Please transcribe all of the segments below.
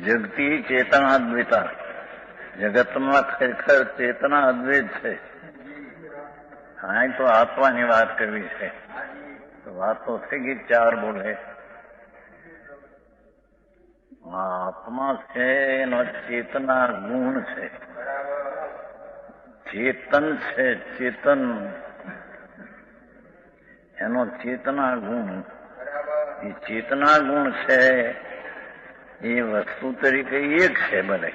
જગતી ચેતના અદ્વૈતા. જગતમાં ખરેખર ચેતના અદ્વૈત છે. હા, તો આત્માની વાત કરવી છે. વાત તો થઈ ગઈ, ચાર બોલે. આત્મા છે એનો ચેતના ગુણ છે. ચેતન છે, ચેતન એનો ચેતના ગુણ. એ ચેતના ગુણ છે એ વસ્તુ તરીકે એક છે બને,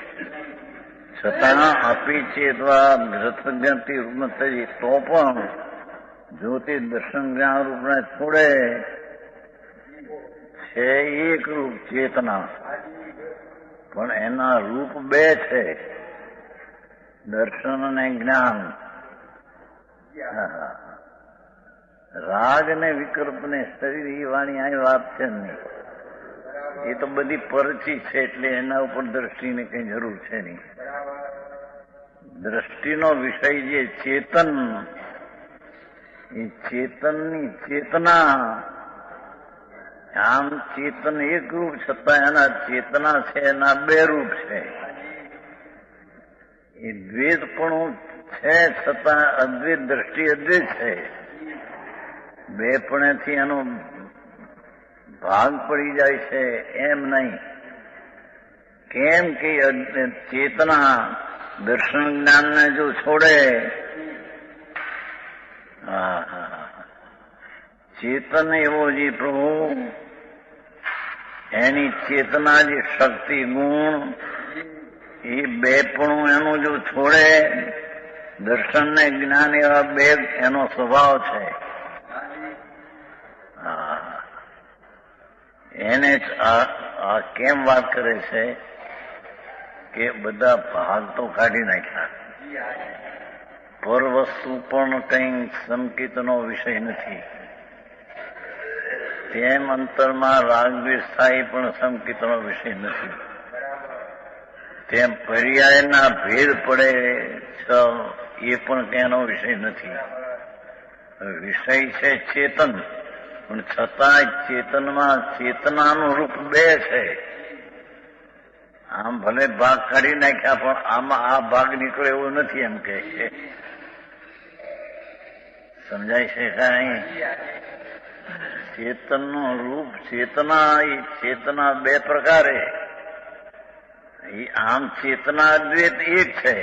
છતાં આપી ચેતવા જ્ઞાતિ રૂપ થઈ તો પણ જ્યોતિ દર્શન જ્ઞાન રૂપને છોડે છે એક રૂપ ચેતના, પણ એના રૂપ બે છે, દર્શન અને જ્ઞાન. રાગ ને વિકલ્પ ને શરીર એ વાણી આ વાત છે નહીં. એ તો બધી પરચી છે, એટલે એના ઉપર દ્રષ્ટિની કઈ જરૂર છે નહીં. દ્રષ્ટિનો વિષય જે ચેતન, એ ચેતનની ચેતના, આમ ચેતન એક રૂપ છતાં એના ચેતના છે એના બે રૂપ છે. એ દ્વૈતપણું છે છતાં અદ્વૈત દ્રષ્ટિ અદ્વૈત છે. બે પણેથી એનો ભાગ પડી જાય છે એમ નહીં. કેમ કે ચેતના દર્શન જ્ઞાનને જો છોડે, ચેતન એવો જે પ્રભુ એની ચેતના જે શક્તિ ગુણ એ બે પણ એનું જો છોડે, દર્શન ને જ્ઞાન એવા બે એનો સ્વભાવ છે. એને જ આ કેમ વાત કરે છે કે બધા ભાગ તો કાઢી નાખ્યા, પર વસ્તુ પણ કઈ સંકેતનો વિષય નથી. તેમ અંતરમાં રાગદ્વેષ થાય પણ સંકેતનો વિષય નથી. તેમ પર્યાયના ભેદ પડે એ પણ તેનો વિષય નથી. વિષય છે ચેતન, પણ છતાં ચેતનમાં ચેતનાનું રૂપ બે છે. આમ ભલે ભાગ કાઢી નાખ્યા પણ આમાં આ ભાગ નીકળે એવું નથી એમ કે છે. સમજાય છે કાંઈ? ચેતનનું રૂપ ચેતના, એ ચેતના બે પ્રકારે. એ આમ ચેતના અદ્વૈત એક છે,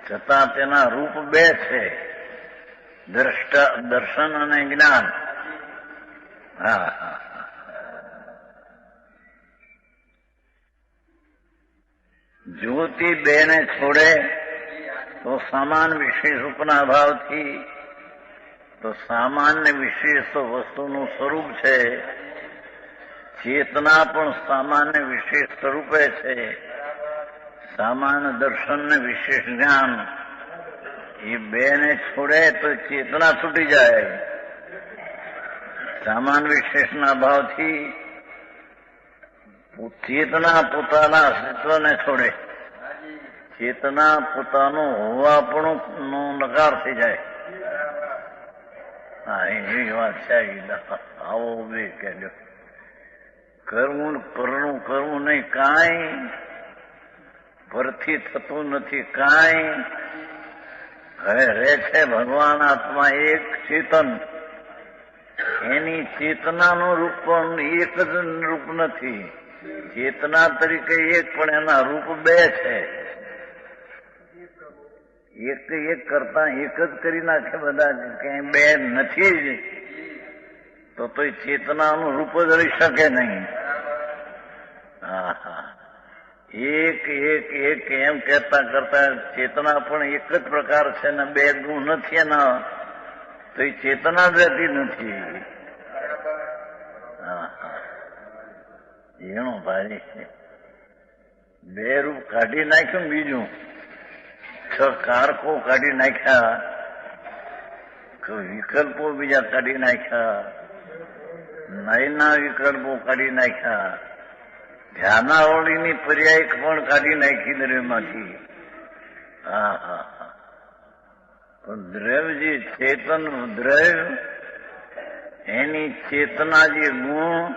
છતાં તેના રૂપ બે છે, દર્શન અને જ્ઞાન. જ્યોતિ બે ને છોડે તો સમાન વિશેષ રૂપના અભાવથી, તો સામાન્ય વિશેષ તો વસ્તુનું સ્વરૂપ છે. ચેતના પણ સામાન્ય વિશેષ સ્વરૂપે છે. સામાન્ય દર્શન ને વિશેષ જ્ઞાન એ બે ને છોડે તો ચેતના છૂટી જાય. સામાન્ય વિશેષના ભાવથી ચેતના પોતાના અસ્તિત્વને છોડે, ચેતના પોતાનું હોવાપણું નો નકાર થઈ જાય. હા, એવી વાત છે. આવો બે કહેજો. કરવું પરનું કરવું નહીં, કાંઈ પરથી થતું નથી. કાંઈ હવે રહે છે ભગવાન આત્મા એક ચેતન, એની ચેતનાનું રૂપ પણ એક જ રૂપ નથી. ચેતના તરીકે એક, પણ એના રૂપ બે છે. એક એક કરતા એક જ કરી નાખે બધા, ક્યાંય બે નથી જ તો ચેતનાનું રૂપ જ રહી શકે નહીં. એક એક એક એમ કહેતા કરતા ચેતના પણ એક જ પ્રકાર છે ને બે ગુણ નથી એના, તો એ ચેતના જ રહેતી નથી. એનું ભાઈ બે રૂપ કાઢી નાખ્યું, બીજું 6 કારકો કાઢી નાખ્યા, વિકલ્પો બીજા કાઢી નાખ્યા, નયના વિકલ્પો કાઢી નાખ્યા, ધ્યાનાવળીની પર્યાય પણ કાઢી નાખી દ્રવ્યમાંથી. પણ દ્રવ્ય જે ચેતન દ્રવ્ય, એની ચેતના જે ગુણ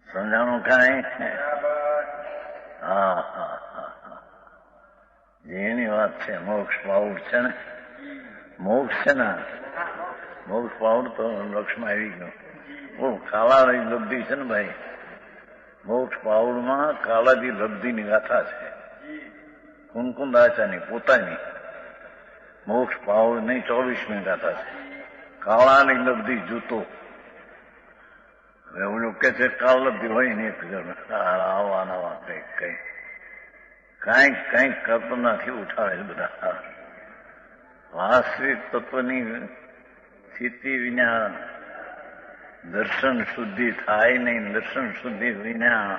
સમજાણું કાંઈ? હા હા હા, જેની વાત છે મોક્ષ પાઉડ છે ને, મોક્ષ છે ને, મોક્ષ પાઉડ તો લક્ષમાં આવી ગયો. કાળાની લબ્ધિ છે ને ભાઈ, મોક્ષ પાઉડમાં કાળાજી લબ્ધિની ગાથા છે, કુનકુંદાચાની પોતાની. મોક્ષ પાઉડ નહીં 24મી ગાથા છે. કાળાની લબ્ધિ જૂતો. હવે ઓલું કે છે કાળ લબ્ધિ હોય ને એક જણ આવા નવા કઈક કલ્પનાથી ઉઠાવે બધા. વાસ્તવિક તત્વની સ્થિતિ વિના દર્શન શુદ્ધિ થાય નહીં. દર્શન શુદ્ધિ વિના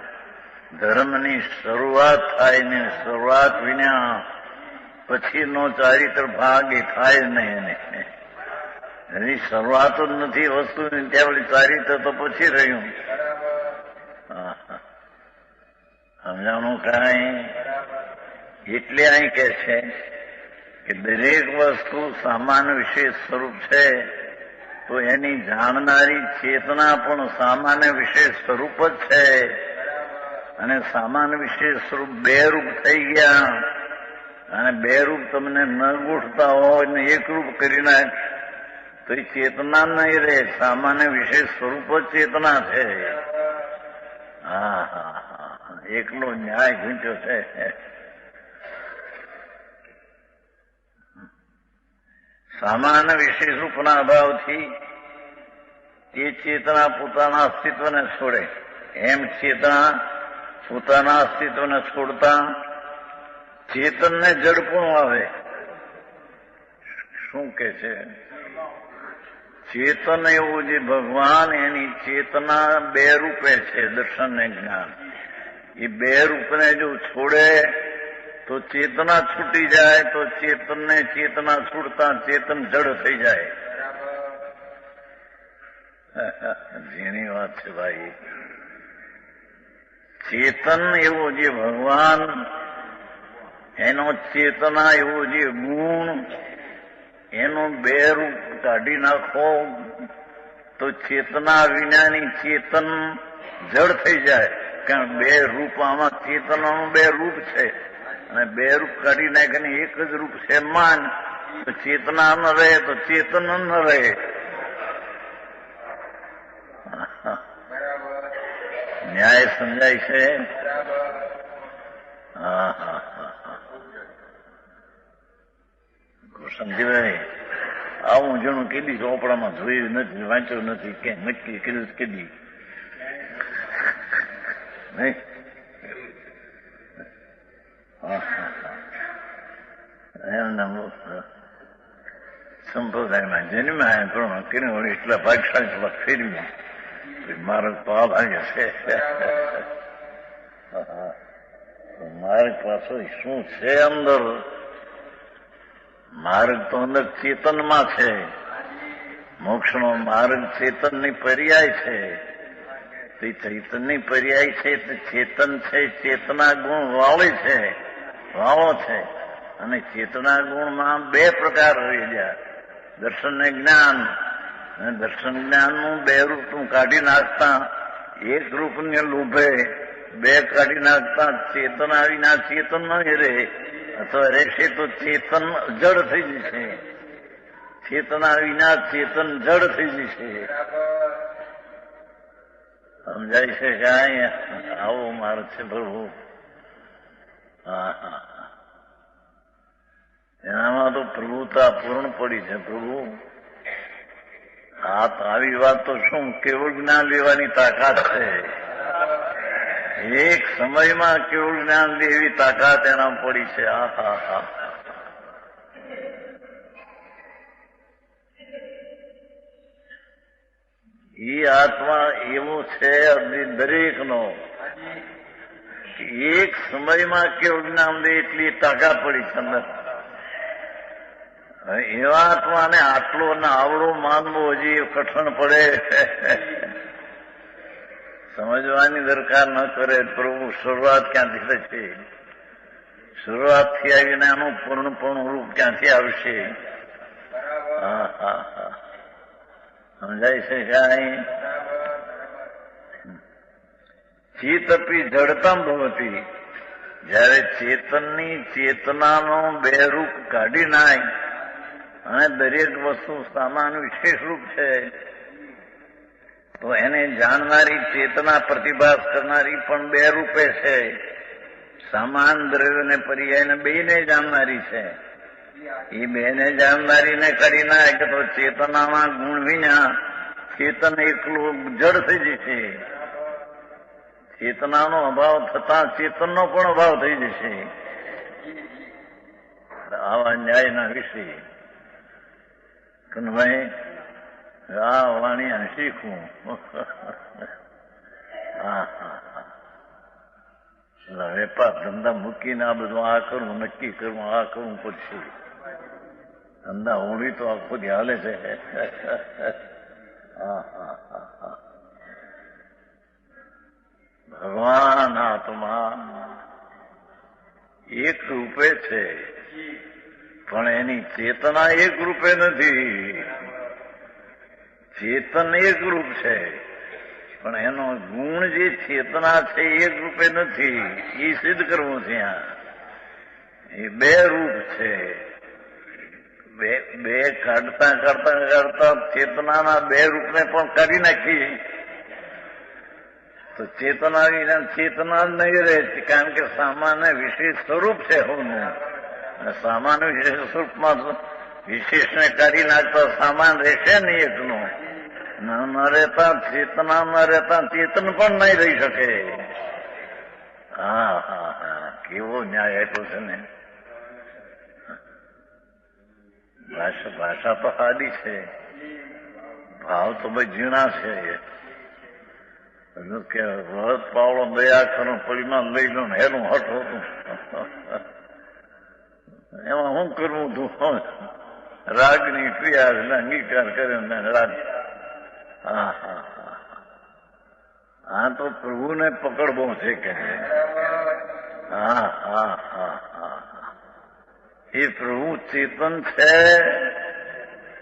ધર્મની શરૂઆત થાય નહીં. શરૂઆત વિના પછીનો ચારિત્ર ભાગ એ થાય જ નહીં. એની શરૂઆત જ નથી વસ્તુની, ત્યાં વળી ચારિત્ર તો પછી રહ્યું. સમજાણું કાંઈ? એટલે અહીં કે છે કે દરેક વસ્તુ સામાન વિશેષ સ્વરૂપ છે, તો એની જાણનારી ચેતના પણ સામાન્ય વિશેષ સ્વરૂપ જ છે. અને સામાન્ય વિશેષ સ્વરૂપ બે રૂપ થઈ ગયા. અને બે રૂપ તમને ન ગોઠતા હોય ને એક રૂપ કરી નાખ તો એ ચેતના નહીં રહે. સામાન્ય વિશેષ સ્વરૂપ જ ચેતના છે. હા હા હા, એકલો ન્યાય ગુંચ્યો છે. સામાન્ય વિશેષ રૂપના અભાવથી તે ચેતના પોતાના અસ્તિત્વને છોડે. એમ ચેતના પોતાના અસ્તિત્વને છોડતા ચેતનને જડપણું આવે. શું કે છે? ચેતન એવું જે ભગવાન, એની ચેતના બે રૂપે છે, દર્શન ને જ્ઞાન. એ બે રૂપને જો છોડે તો ચેતના છૂટી જાય, તો ચેતનને ચેતના છૂટતા ચેતન જડ થઈ જાય. જેની વાત છે ભાઈ. ચેતન એવો જે ભગવાન, એનો ચેતના એવો જે ગુણ, એનું બે રૂપ કાઢી નાખો તો ચેતના વિનાની ચેતન જડ થઈ જાય. કારણ બે રૂપ, આમાં ચેતનાનું બે રૂપ છે, અને બે રૂપ કાઢી નાખીને એક જ રૂપ છે માન, તો ચેતના ન રહે તો ચેતન ન રહે. ન્યાય સમજાય છે? હા હા હા, સમજી. આવું જણું કીધી ચોપડામાં જોયું નથી, વાંચ્યું નથી, કે નક્કી કર્યું કીધી નહીં. એમના સંપ્રદાયમાં જન્મ્યા પણ કરીને વળી એટલા ભાગશાળી થોડા ફેરવી માર્ગ તો આ ભાગે છે. માર્ગ પાછો શું છે અંદર? માર્ગ તો અંદર ચેતનમાં છે. મોક્ષનો માર્ગ ચેતનની પર્યાય છે. તે ચૈતનની પર્યાય છે, તો ચેતન છે, ચેતના ગુણ વાળી છે, વાળો છે. અને ચેતના ગુણમાં બે પ્રકાર રહી ગયા, દર્શન ને જ્ઞાન. અને દર્શન જ્ઞાનનું બે રૂપનું કાઢી નાખતા એક રૂપને લોભે બે કાઢી નાખતા ચેતના વિના ચેતન નહીં રહે, અથવા રહેશે તો ચેતન જડ થઈ જશે. ચેતના વિના ચેતન જડ થઈ જશે. સમજાય છે કાંઈ? આવો માર્ગ છે પ્રભુ. હા હા, એનામાં તો પ્રભુતા પૂર્ણ પડી છે પ્રભુ. હા, તો આવી વાત તો શું, કેવળ જ્ઞાન લેવાની તાકાત છે. એક સમયમાં કેવળ જ્ઞાન લે એવી તાકાત એના પડી છે. હા હા હા, એ આત્મા એવો છે દરેકનો, એક સમયમાં કેવળ જ્ઞાન લે એટલી તાકાત પડી છે અંદર. એવા આત્માને આટલો ને આવડો માનવો હજી કઠણ પડે. સમજવાની દરકાર ન કરે પ્રભુ. શરૂઆત ક્યાંથી થશે? શરૂઆતથી આવીને આનું પૂર્ણપૂર્ણ રૂપ ક્યાંથી આવશે? હા હા હા, સમજાય છે કાંઈ? ચિત્ત અપી જડતમ ભવતી. જયારે ચેતનની ચેતનાનો બે રૂપ કાઢી નાય અને દરેક વસ્તુ સામાન વિશેષ રૂપ છે, તો એને જાણનારી ચેતના પ્રતિભાસ કરનારી પણ બે રૂપે છે. સામાન દ્રવ્યને પર્યાયને બેને જાણનારી છે. એ બેને જાણનારીને કરી નાય કે તો ચેતનામાં ગુણ વિના ચેતન એકલું જડ થઈ જશે. ચેતનાનો અભાવ થતા ચેતનનો પણ અભાવ થઈ જશે. આવા ન્યાયના વિશે કનભાઈ આ વાણિયા શીખવું. વેપાર ધંધા મૂકીને આ બધું આ કરવું, નક્કી કરવું, આ કરવું પછી ધંધા હોળી તો આખો દી હાલે છે. ભગવાન આત્મા એક રૂપે છે, પણ એની ચેતના એક રૂપે નથી. ચેતન એક રૂપ છે, પણ એનો ગુણ જે ચેતના છે એક રૂપે નથી. એ સિદ્ધ કરવું છે. એ બે રૂપ છે. બે કાઢતા કાઢતા કાઢતા ચેતનાના બે રૂપને પણ કાઢી નાખી તો ચેતના ચેતના જ નહીં રહે. કારણ કે સામાન્ય વિશેષ સ્વરૂપ છે હોનું. સામાન્ય વિશેષ સ્વરૂપમાં વિશેષને કાઢી નાખતા સામાન રહેશે નહીં એકનું. ન રહેતા ચેતના ન રહેતા ચેતન પણ નહીં રહી શકે. હા હા હા, કેવો ન્યાય આપ્યો છે ને. ભાષા તો સાદી છે, ભાવ તો ભાઈ ઝીણા છે. કે વ્રત પાવડો દયા કરો પરિણામ લઈ લો ને એનું હટ હતું. એમાં શું કરવું તું? રાગની ક્રિયા અંગીકાર કરે રાગ. હા હા હા, આ તો પ્રભુને પકડવો છે કે. હા હા હા હા, એ પ્રભુ ચેતન છે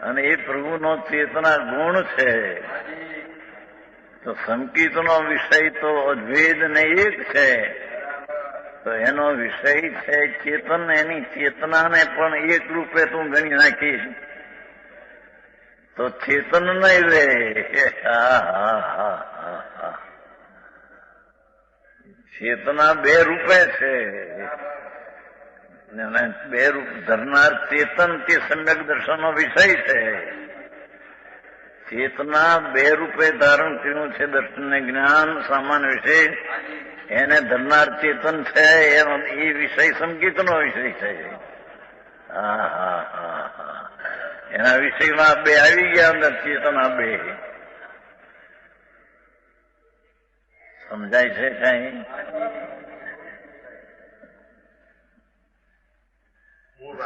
અને એ પ્રભુનો ચેતના ગુણ છે. તો સંકિતનો વિષય તો અદ્વૈત ને એક છે, તો એનો વિષય છે ચેતન. એની ચેતનાને પણ એક રૂપે તું ગણી નાખીશ તો ચેતન નહીં રે. ચેતના બે રૂપે છે, બે રૂપ ધરનાર ચેતન તે સમ્યક દર્શનનો વિષય છે. ચેતના બે રૂપે ધારણ કર્યું છે દર્શન જ્ઞાન સામાન્ય વિષય. એને ધરનાર ચેતન છે, એનો એ વિષય સંગીતનો વિષય છે. હા હા હા હા, એના વિષયમાં બે આવી ગયા અંદર ચેતના બે. સમજાય છે કઈ? મૂળ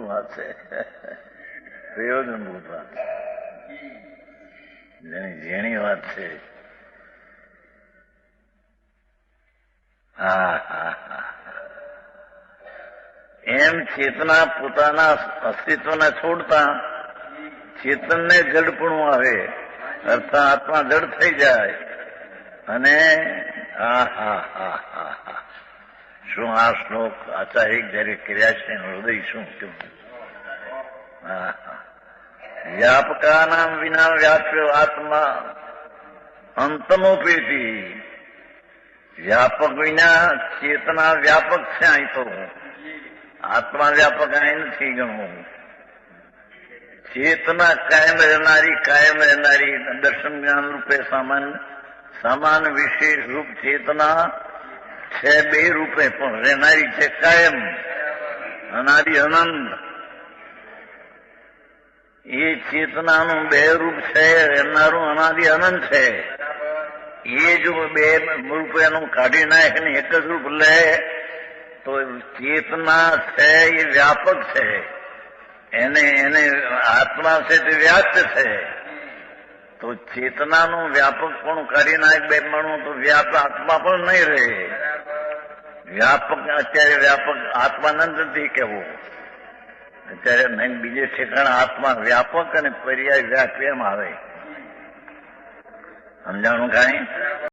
વાત છે, પ્રયોજનભૂત વાત, જેની વાત છે. હા હા હા, એમ ચેતના પોતાના અસ્તિત્વને છોડતા ચેતનને જડપણું આવે, અર્થાત આત્મા જડ થઈ જાય. અને હા હા હા હા હા, શું આ શ્લોક આચાર્ય જયારે કર્યા છે હૃદય શું કેવું? હા હા, વ્યાપકાનામ વિના વ્યાપ્યો આત્મા અંતમોપેતી. વ્યાપક વિના ચેતના વ્યાપક છે. અહીં તો આત્મા વ્યાપક અહીં નથી ગણવું. ચેતના કાયમ રહેનારી દર્શન જ્ઞાન રૂપે સામાન વિશેષ રૂપ ચેતના છે. બે રૂપે પણ રહેનારી છે કાયમ, અનાદિ અનંત. એ ચેતનાનું બે રૂપ છે, રહેનારું અનાદિ અનંત છે. એ જો બે રૂપ એનું કાઢી નાખે ને એક જ રૂપ લે તો ચેતના છે એ વ્યાપક છે. એને આત્મા છે તે વ્યાપ્ત છે. તો ચેતનાનું વ્યાપક પણ કાઢી નાખ બે માણું તો વ્યાપક આત્મા પણ નહીં રહે. વ્યાપક અત્યારે વ્યાપક આત્મા નથી કહેવું. અત્યારે નહીં બીજે ઠેકાણે આત્મા વ્યાપક અને પર્યાય વ્યાપ એમ આવે. સમજાણું કાંઈ